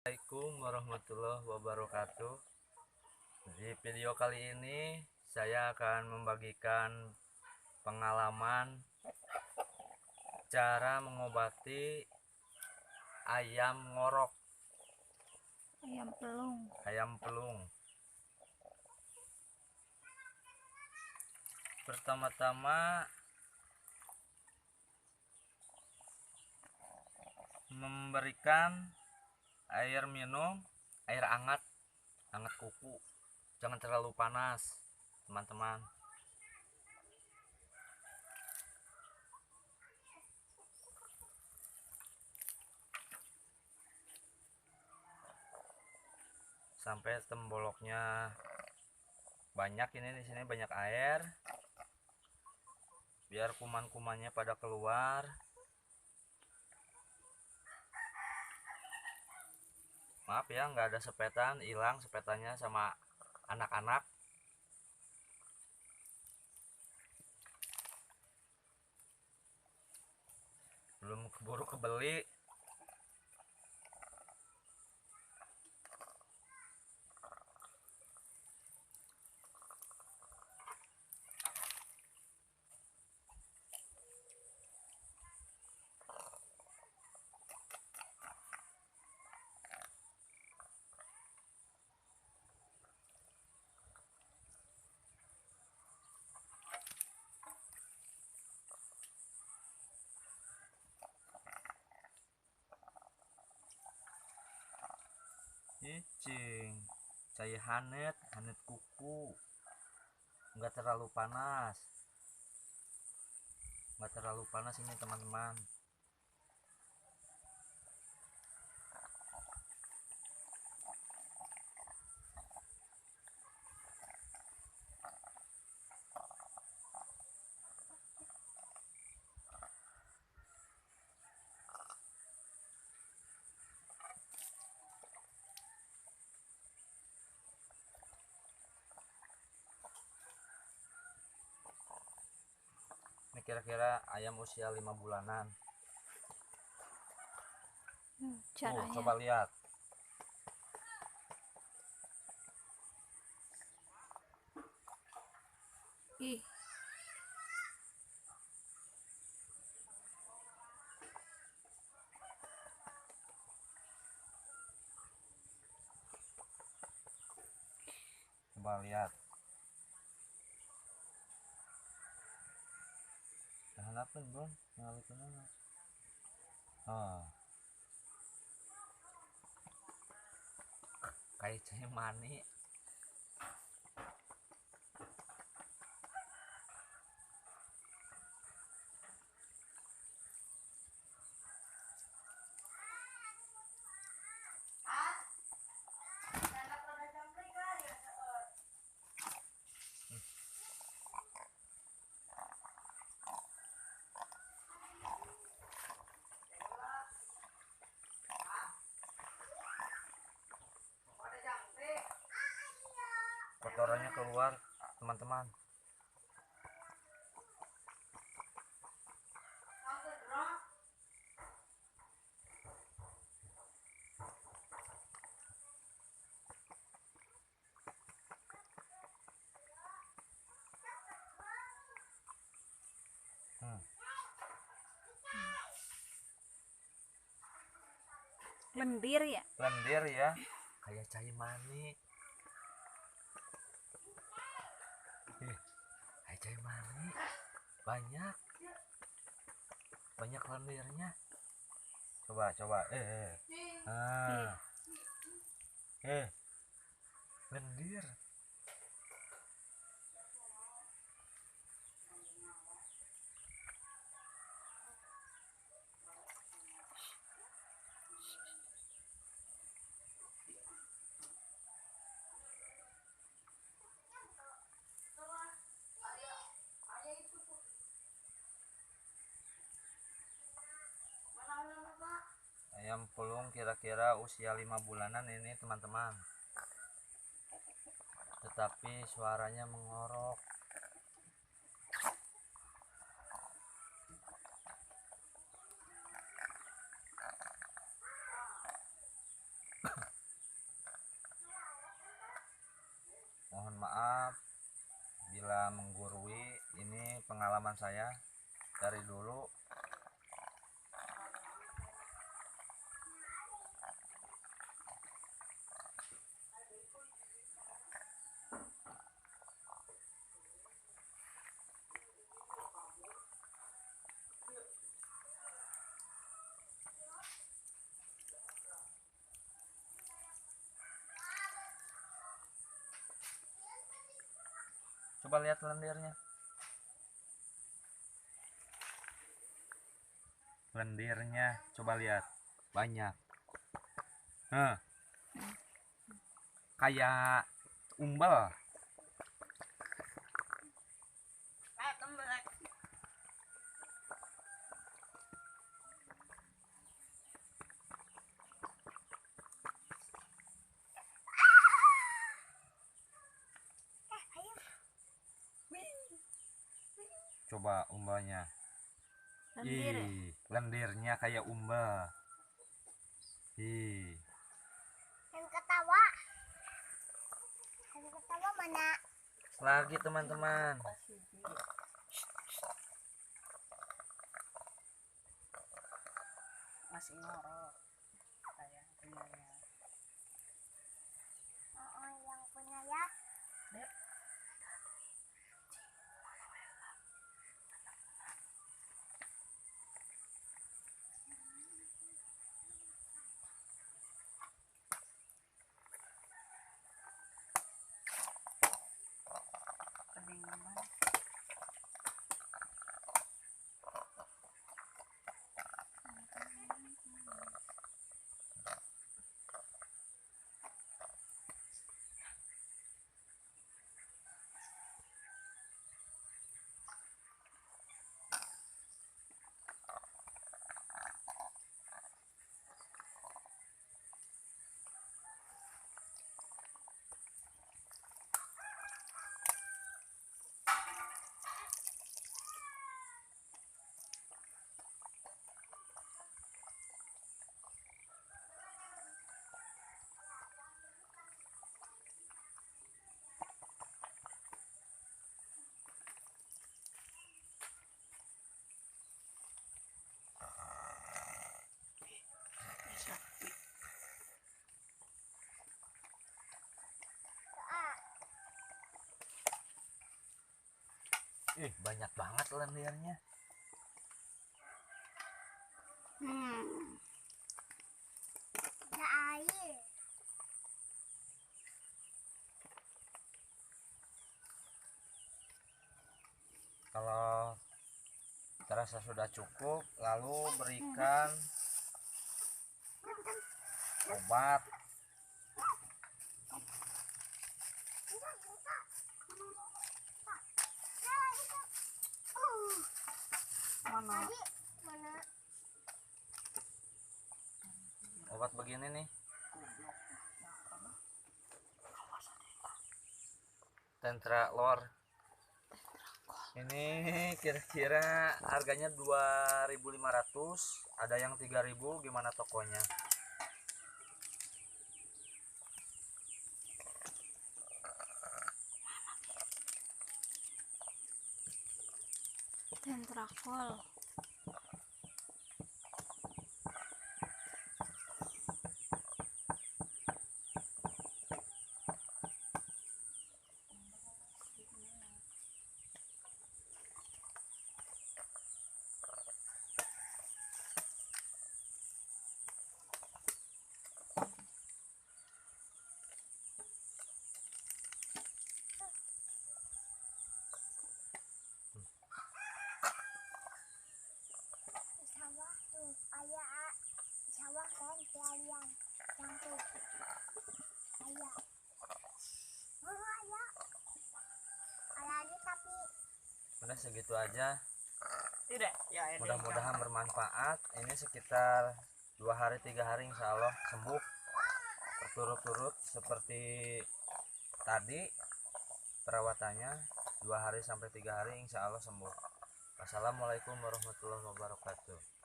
Assalamualaikum warahmatullahi wabarakatuh. Di video kali ini saya akan membagikan pengalaman cara mengobati ayam ngorok, ayam pelung. Pertama-tama memberikan air minum, air hangat kuku, jangan terlalu panas teman-teman. Sampai temboloknya banyak, ini di sini banyak air, biar kuman-kumannya pada keluar. Maaf ya, nggak ada sepetan, hilang sepetannya sama anak-anak. Belum keburu kebeli. Cicing, saya hanet kuku, nggak terlalu panas, ini teman-teman. Ini kira-kira ayam usia 5 bulanan. Caranya. Coba lihat. Ih. Coba lihat. Halapan bro, ngalikin aja. Kayak cai mani. Kotorannya keluar teman-teman. Lendir ya? Lendir ya, kayak cai mani. Kayak cai mani. Banyak lendirnya. Coba. Lendir. Ayam pelung kira-kira usia 5 bulanan ini teman-teman, tetapi suaranya mengorok. pengalaman saya dari dulu. Coba lihat lendirnya. Lendirnya coba lihat, banyak. Kayak umbel. Coba umbelnya. Lendir ya? Ih, lendirnya kayak umbel. Ih, Yang ketawa. Yang ketawa mana? lagi teman-teman. Masih ngorok kayak punyanya. Oh, yang punya ya. Dek, kedinginan. Ih, banyak banget lendirnya. Ada air. Kalau terasa sudah cukup, lalu berikan obat. Mana? Tadi mana? Obat begini nih, Tentra Lor. Ini kira-kira harganya 2.500, ada yang 3.000. Gimana tokonya? Tentrakol. Sawah tuh. Ayah. Sawah kan kalian. Yang tuh. Ayah. Oh, ayah. Ada lagi tapi Udah segitu aja. Tidak, ya ini Mudah-mudahan bermanfaat. Ini sekitar 2 hari 3 hari insya Allah sembuh berturut-turut seperti tadi perawatannya. 2 hari sampai 3 hari insya Allah sembuh. Wassalamualaikum warahmatullahi wabarakatuh.